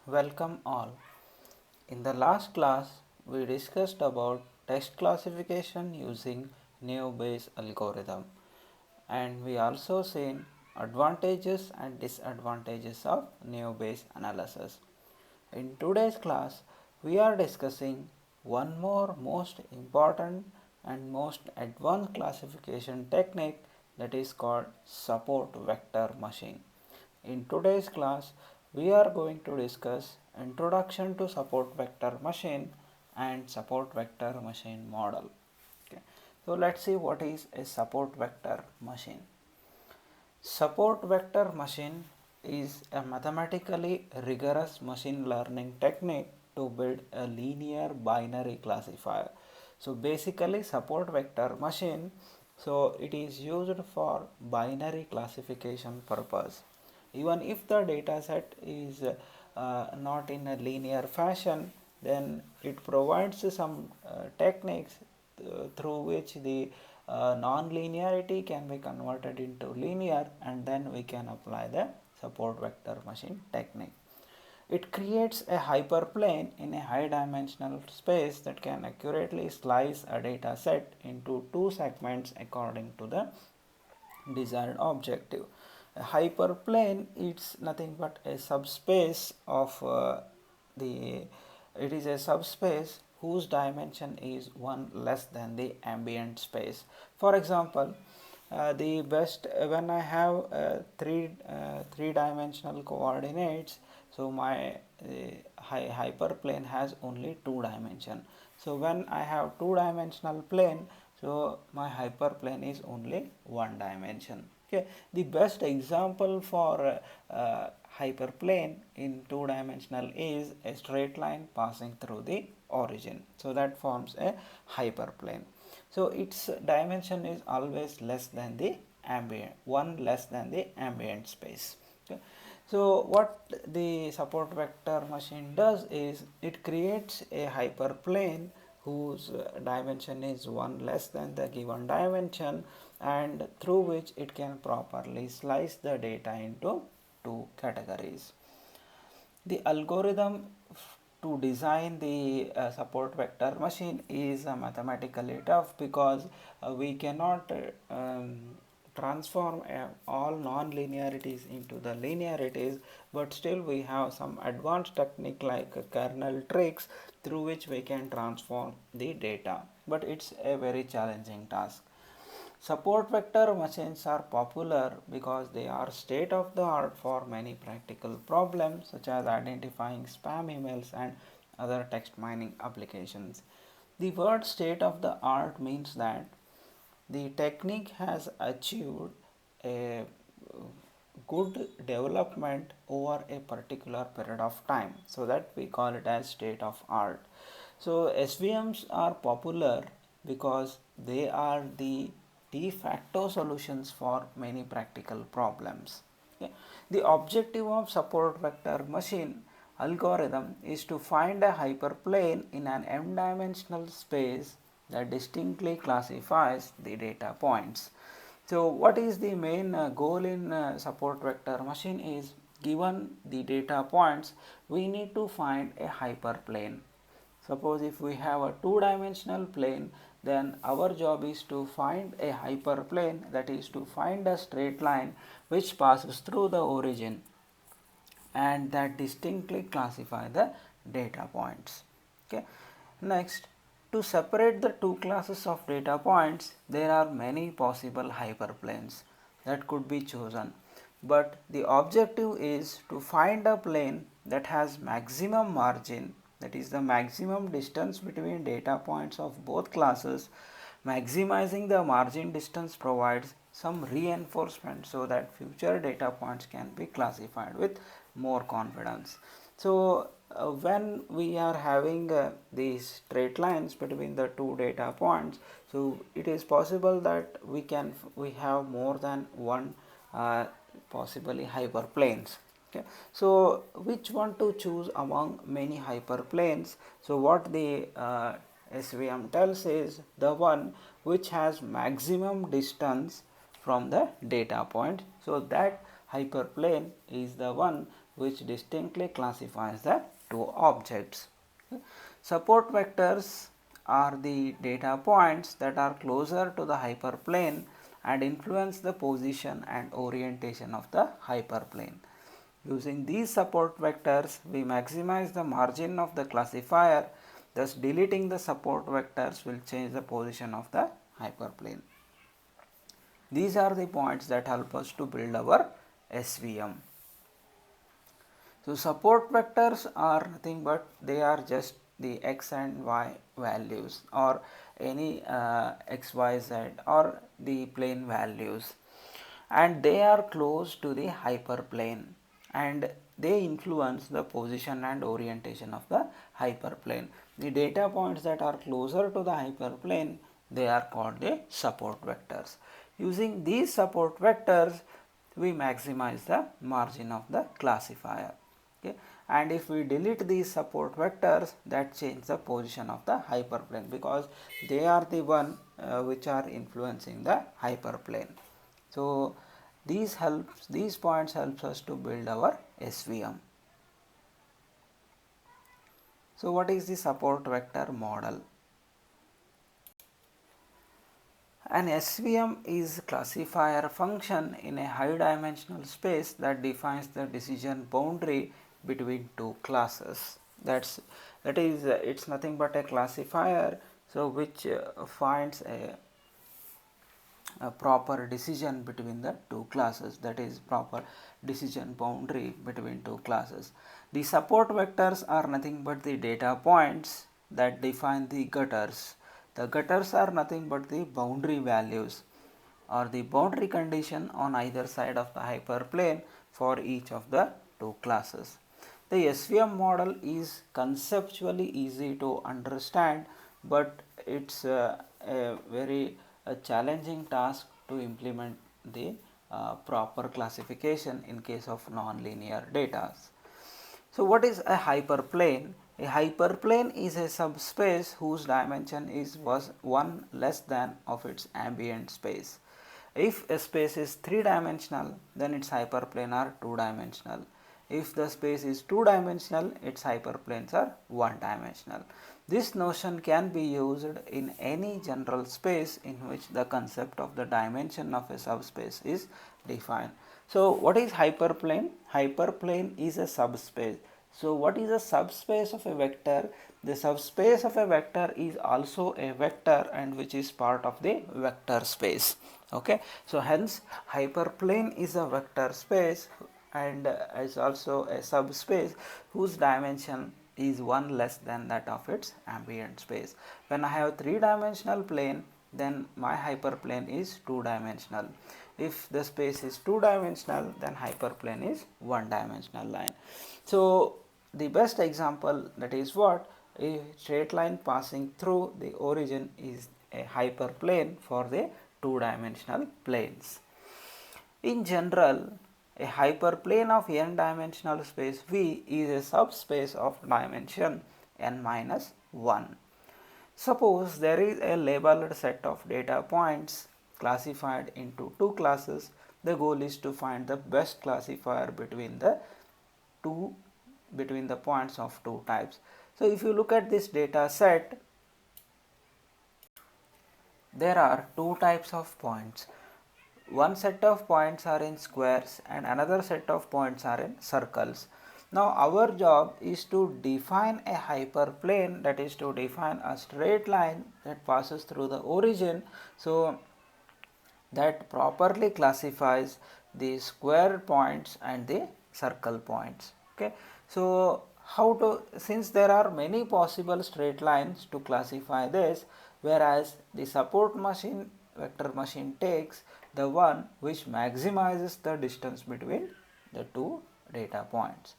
Welcome all. In the last class, we discussed about text classification using Bayes algorithm, and we also seen advantages and disadvantages of Bayes analysis. In today's class, we are discussing one more most important and most advanced classification technique, that is called support vector machine. In today's class, we are going to discuss introduction to support vector machine and support vector machine model. Okay. So let's see what is a support vector machine. Support vector machine is a mathematically rigorous machine learning technique to build a linear binary classifier. So basically support vector machine, so it is used for binary classification purpose. Even if the data set is not in a linear fashion, then it provides some techniques through which the non-linearity can be converted into linear, and then we can apply the support vector machine technique. It creates a hyperplane in a high dimensional space that can accurately slice a data set into two segments according to the desired objective. A hyperplane is nothing but a subspace of the it is a subspace whose dimension is one less than the ambient space. For example, the best when I have three dimensional coordinates, so my hyperplane has only two dimension. So when I have two dimensional plane, so my hyperplane is only one dimension. Okay, the best example for hyperplane in two dimensional is a straight line passing through the origin, so that forms a hyperplane. So its dimension is always less than the ambient, one less than the ambient space. Okay. So what the support vector machine does is it creates a hyperplane whose dimension is one less than the given dimension, and through which it can properly slice the data into two categories. The algorithm to design the support vector machine is mathematically tough, because we cannot transform all non-linearities into the linearities, but still we have some advanced technique like kernel tricks through which we can transform the data, but it's a very challenging task. Support vector machines are popular because they are state of the art for many practical problems such as identifying spam emails and other text mining applications. The word state of the art means that the technique has achieved a good development over a particular period of time, so that we call it as state of art. So SVMs are popular because they are the de facto solutions for many practical problems. Okay. The objective of support vector machine algorithm is to find a hyperplane in an m-dimensional space that distinctly classifies the data points. So what is the main goal in support vector machine is, given the data points, we need to find a hyperplane. Suppose if we have a two-dimensional plane, then our job is to find a hyperplane, that is to find a straight line which passes through the origin and that distinctly classify the data points. Okay. Next, to separate the two classes of data points, there are many possible hyperplanes that could be chosen, but the objective is to find a plane that has maximum margin, that is the maximum distance between data points of both classes. Maximizing the margin distance provides some reinforcement so that future data points can be classified with more confidence. So when we are having these straight lines between the two data points, so it is possible that we have more than one possibly hyperplanes. Okay. So which one to choose among many hyperplanes? So what the SVM tells is the one which has maximum distance from the data point, so that hyperplane is the one which distinctly classifies the two objects. Support vectors are the data points that are closer to the hyperplane and influence the position and orientation of the hyperplane. Using these support vectors, we maximize the margin of the classifier, thus deleting the support vectors will change the position of the hyperplane. These are the points that help us to build our SVM. So, support vectors are nothing but they are just the x and y values or any x, y, z or the plane values, and they are close to the hyperplane and they influence the position and orientation of the hyperplane. The data points that are closer to the hyperplane, they are called the support vectors. Using these support vectors, we maximize the margin of the classifier. Okay. And if we delete these support vectors, that change the position of the hyperplane because they are the one which are influencing the hyperplane. So, these points helps us to build our SVM. So, what is the support vector model? An SVM is classifier function in a high dimensional space that defines the decision boundary between two classes. That is it's nothing but a classifier, so which finds a proper decision between the two classes, that is proper decision boundary between two classes. The support vectors are nothing but the data points that define the gutters. The gutters are nothing but the boundary values or the boundary condition on either side of the hyperplane for each of the two classes. The SVM model is conceptually easy to understand, but it's a very challenging task to implement the proper classification in case of nonlinear data. So, what is a hyperplane? A hyperplane is a subspace whose dimension was 1 less than of its ambient space. If a space is 3-dimensional, then its hyperplane are 2-dimensional. If the space is 2-dimensional, its hyperplanes are 1-dimensional. This notion can be used in any general space in which the concept of the dimension of a subspace is defined. So, what is hyperplane? Hyperplane is a subspace. So, what is a subspace of a vector? The subspace of a vector is also a vector and which is part of the vector space. Okay. So, hence hyperplane is a vector space and is also a subspace whose dimension is 1 less than that of its ambient space. When I have 3-dimensional plane, then my hyperplane is 2-dimensional. If the space is 2-dimensional, then hyperplane is 1-dimensional line. So, the best example, that is what, a straight line passing through the origin is a hyperplane for the 2-dimensional planes. In general, a hyperplane of n-dimensional space V is a subspace of dimension n minus 1. Suppose there is a labeled set of data points classified into two classes. The goal is to find the best classifier between the points of two types. So, if you look at this data set, there are two types of points. One set of points are in squares and another set of points are in circles. Now, our job is to define a hyperplane, that is to define a straight line that passes through the origin. So, that properly classifies the square points and the circle points. Okay. So, how to, since there are many possible straight lines to classify this, whereas the support machine, vector machine takes the one which maximizes the distance between the two data points.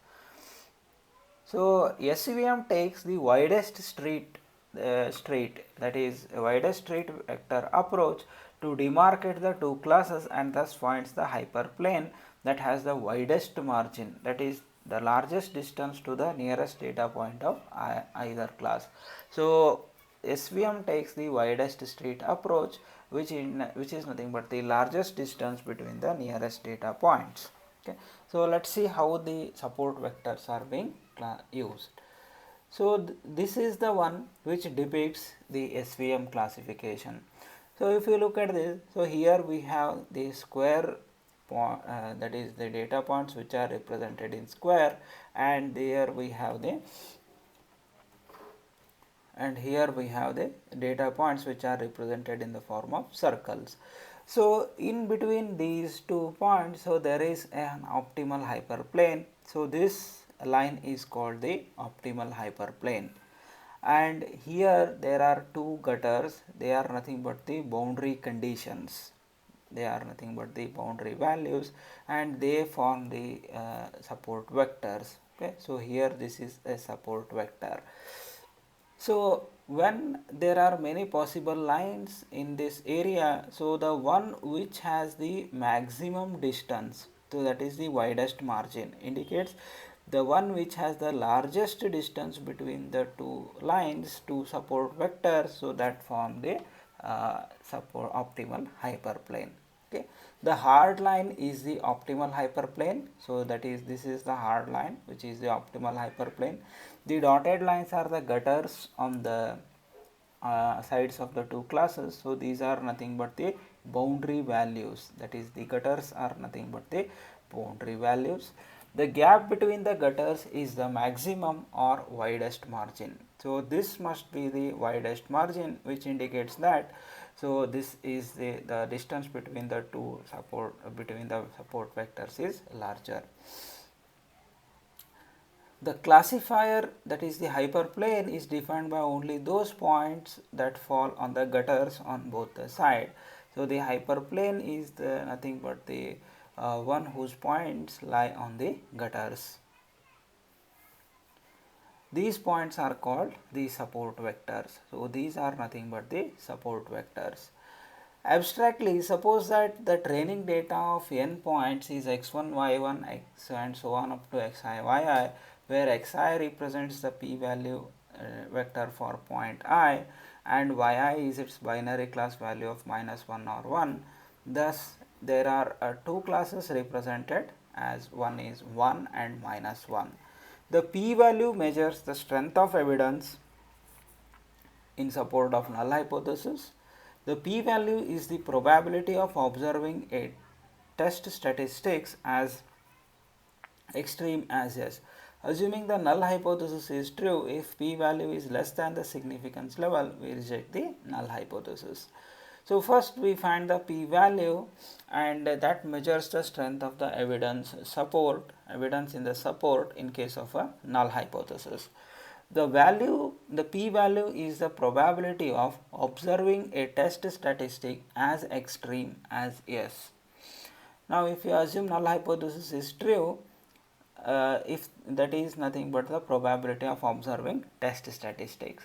So, SVM takes the widest street that is widest street vector approach to demarcate the two classes and thus finds the hyperplane that has the widest margin, that is the largest distance to the nearest data point of either class. So, SVM takes the widest street approach which is nothing but the largest distance between the nearest data points. Okay, so let's see how the support vectors are being used. So this is the one which depicts the SVM classification. So if you look at this, so here we have the square that is the data points which are represented in square, and here we have the data points which are represented in the form of circles. So in between these 2 points, so there is an optimal hyperplane. So this line is called the optimal hyperplane, and here there are 2 gutters. They are nothing but the boundary conditions, they are nothing but the boundary values, and they form the support vectors. Okay, so here this is a support vector. So when there are many possible lines in this area, so the one which has the maximum distance, so that is the widest margin, indicates the one which has the largest distance between the 2 lines, 2 support vectors, so that form the support optimal hyperplane. Okay, the hard line is the optimal hyperplane, so that is, this is the hard line which is the optimal hyperplane. The dotted lines are the gutters on the sides of the 2 classes, so these are nothing but the boundary values, that is, the gutters are nothing but the boundary values. The gap between the gutters is the maximum or widest margin, so this must be the widest margin, which indicates that, so this is the distance between the support vectors is larger. The classifier, that is the hyperplane, is defined by only those points that fall on the gutters on both the sides. So the hyperplane is the nothing but the one whose points lie on the gutters. These points are called the support vectors. So these are nothing but the support vectors. Abstractly, suppose that the training data of n points is x1, y1, x and so on up to xi, yi, where xi represents the p-value vector for point I, and yi is its binary class value of -1 or 1. Thus, there are 2 classes represented, as one is 1 and -1. The p-value measures the strength of evidence in support of null hypothesis. The p-value is the probability of observing a test statistics as extreme as S. Assuming the null hypothesis is true, if p-value is less than the significance level, we reject the null hypothesis. So first we find the p-value, and that measures the strength of the evidence in the support in case of a null hypothesis. The p-value is the probability of observing a test statistic as extreme as S. Now if you assume null hypothesis is true, if that is nothing but the probability of observing test statistics.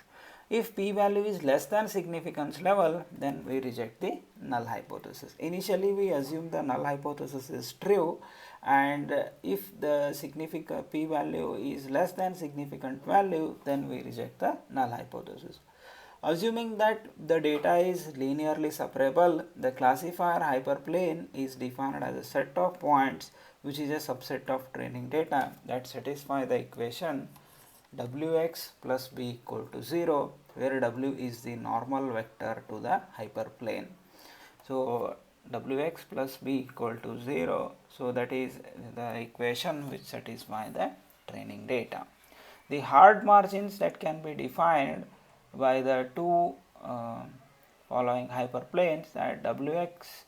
If p-value is less than significance level, then we reject the null hypothesis. Initially we assume the null hypothesis is true, and if the significant p-value is less than significant value, then we reject the null hypothesis. Assuming that the data is linearly separable, the classifier hyperplane is defined as a set of points which is a subset of training data that satisfy the equation wx plus b equal to 0, where w is the normal vector to the hyperplane. So wx plus b equal to 0, so that is the equation which satisfy the training data. The hard margins that can be defined by the 2 following hyperplanes, that wx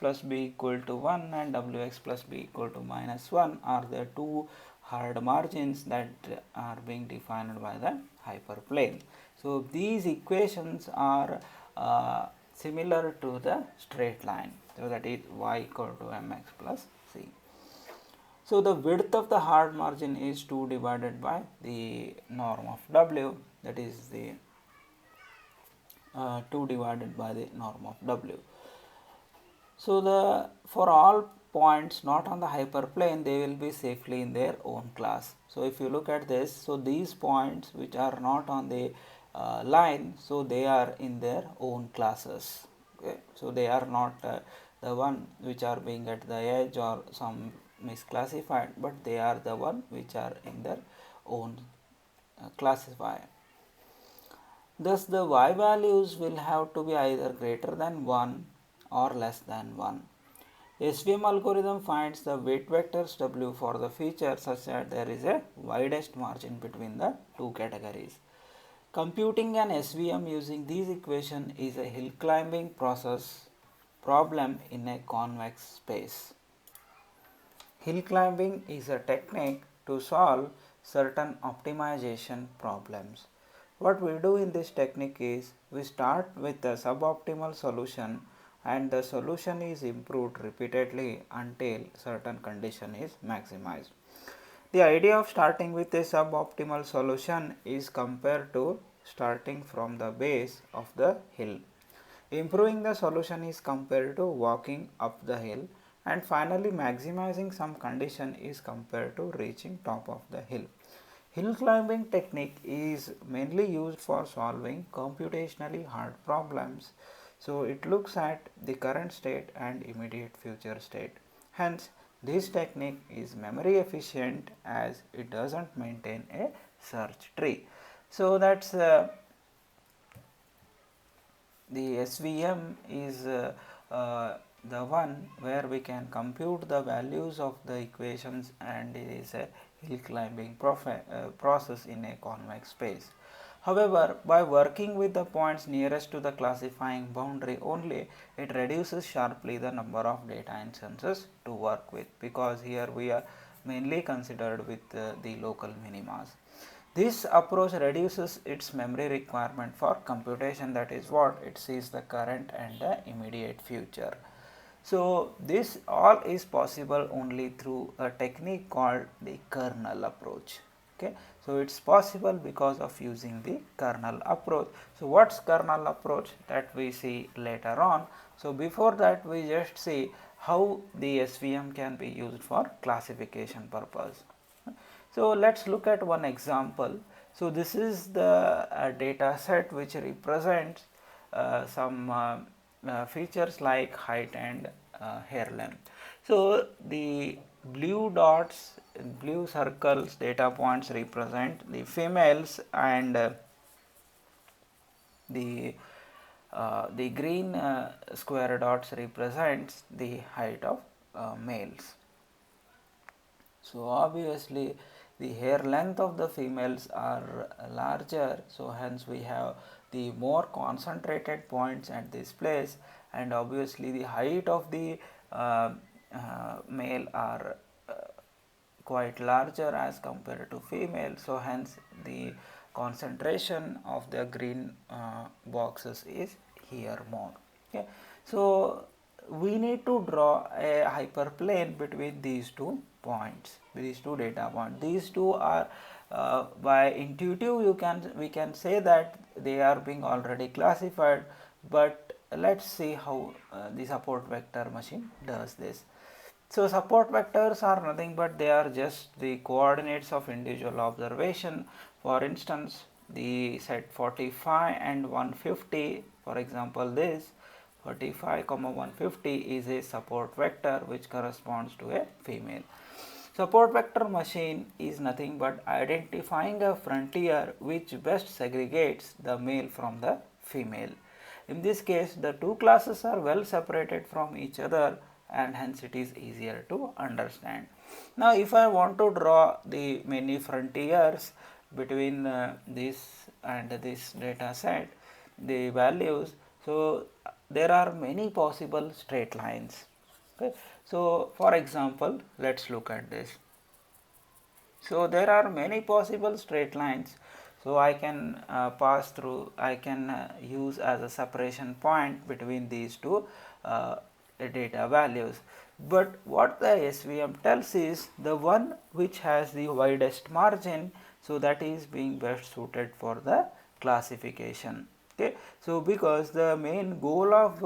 plus b equal to 1 and wx plus b equal to -1 are the 2 hard margins that are being defined by the hyperplane. So these equations are similar to the straight line, so that is y equal to mx plus c. So the width of the hard margin is 2 divided by the norm of w, that is the 2 divided by the norm of w. So for all points not on the hyperplane, they will be safely in their own class. So if you look at this, so these points which are not on the line, so they are in their own classes. Okay, so they are not the one which are being at the edge or some misclassified, but they are the one which are in their own classifier. Thus, the y values will have to be either greater than 1 or less than 1. SVM algorithm finds the weight vectors W for the feature such that there is a widest margin between the two categories. Computing an SVM using these equations is a hill climbing problem in a convex space. Hill climbing is a technique to solve certain optimization problems. What we do in this technique is we start with a suboptimal solution and the solution is improved repeatedly until certain condition is maximized. The idea of starting with a suboptimal solution is compared to starting from the base of the hill. Improving the solution is compared to walking up the hill, and finally maximizing some condition is compared to reaching top of the hill. Hill climbing technique is mainly used for solving computationally hard problems. So it looks at the current state and immediate future state. Hence, this technique is memory efficient as it doesn't maintain a search tree. So that's the SVM is the one where we can compute the values of the equations, and it is a hill climbing process in a convex space. However, by working with the points nearest to the classifying boundary only, it reduces sharply the number of data instances to work with, because here we are mainly considered with the local minimas. This approach reduces its memory requirement for computation, that is what it sees the current and the immediate future. So, this all is possible only through a technique called the kernel approach. Okay. So, it is possible because of using the kernel approach. So, what is kernel approach, that we see later on. So, before that we just see how the SVM can be used for classification purpose. So, let us look at one example. So, this is the data set which represents some features like height and hair length. So, the blue dots, blue circles, data points represent the females, and the green square dots represents the height of males. So, obviously the hair length of the females are larger, so hence we have the more concentrated points at this place, and obviously the height of the male are quite larger as compared to female. So, hence the concentration of the green boxes is here more. Okay. So, we need to draw a hyperplane between these two points, these two data points. These two are by intuitive we can say that they are being already classified, but let us see how the support vector machine does this. So, support vectors are nothing but they are just the coordinates of individual observation. For instance, the set 45 and 150, for example this 45, 150 is a support vector which corresponds to a female. Support vector machine is nothing but identifying a frontier which best segregates the male from the female. In this case, the two classes are well separated from each other, and hence it is easier to understand. Now, if I want to draw the many frontiers between this and this data set, the values, so there are many possible straight lines. Okay. So, for example, let us look at this. So, there are many possible straight lines. So, I can pass through, I can use as a separation point between these two data values. But what the SVM tells is the one which has the widest margin, so that is being best suited for the classification. Okay. So, because the main goal of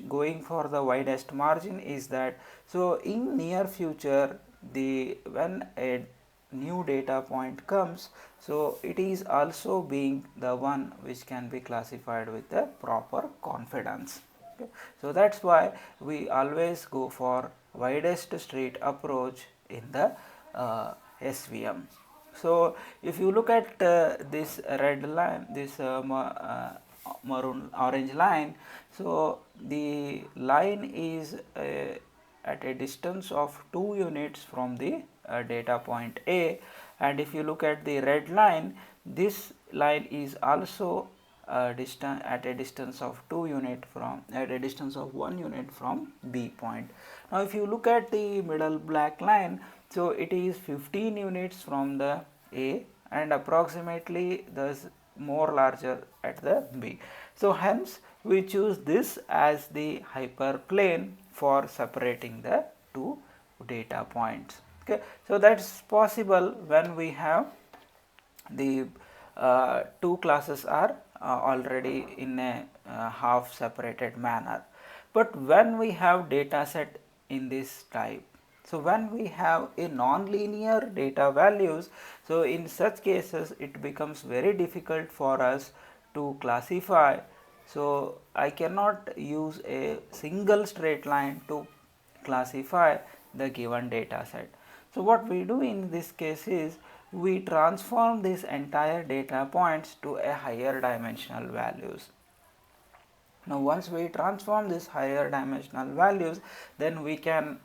going for the widest margin is that, so in near future when a new data point comes, so it is also being the one which can be classified with a proper confidence. Okay. So that's why we always go for widest street approach in the SVM. So if you look at this red line, this maroon orange line, so the line is at a distance of 2 units from the data point A, and if you look at the red line, this line is also at a distance of 2 unit from at a distance of 1 unit from B point. Now if you look at the middle black line, so it is 15 units from the A and approximately thus more larger at the B. So hence we choose this as the hyperplane for separating the two data points. Okay, so that's possible when we have the two classes are already in a half separated manner. But when we have data set in this type, so when we have a non-linear data values, so in such cases it becomes very difficult for us to classify. So I cannot use a single straight line to classify the given data set. So what we do in this case is we transform this entire data points to a higher dimensional values. Now once we transform this higher dimensional values, then we can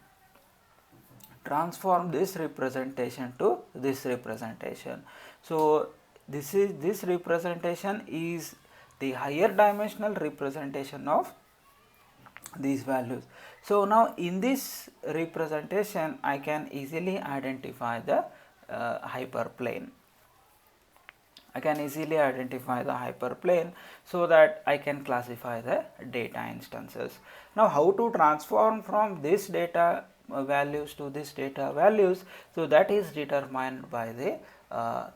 transform this representation to this representation. So this representation is the higher dimensional representation of these values. So now in this representation I can easily identify the hyperplane. I can easily identify the hyperplane so that I can classify the data instances. Now how to transform from this data values to this data values, so that is determined by the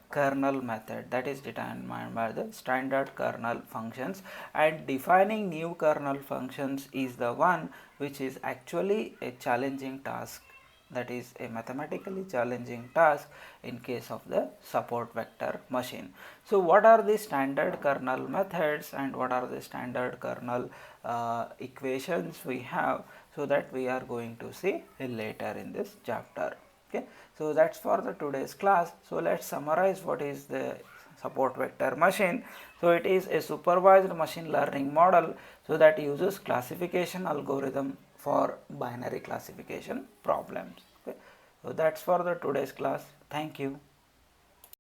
kernel method, that is determined by the standard kernel functions, and defining new kernel functions is the one which is actually a challenging task, that is a mathematically challenging task in case of the support vector machine. So what are the standard kernel methods and what are the standard kernel equations we have, so that we are going to see later in this chapter. Okay, so that's for the today's class. So let's summarize what is the support vector machine. So it is a supervised machine learning model, so that uses classification algorithm for binary classification problems. Okay, so that's for the today's class. Thank you.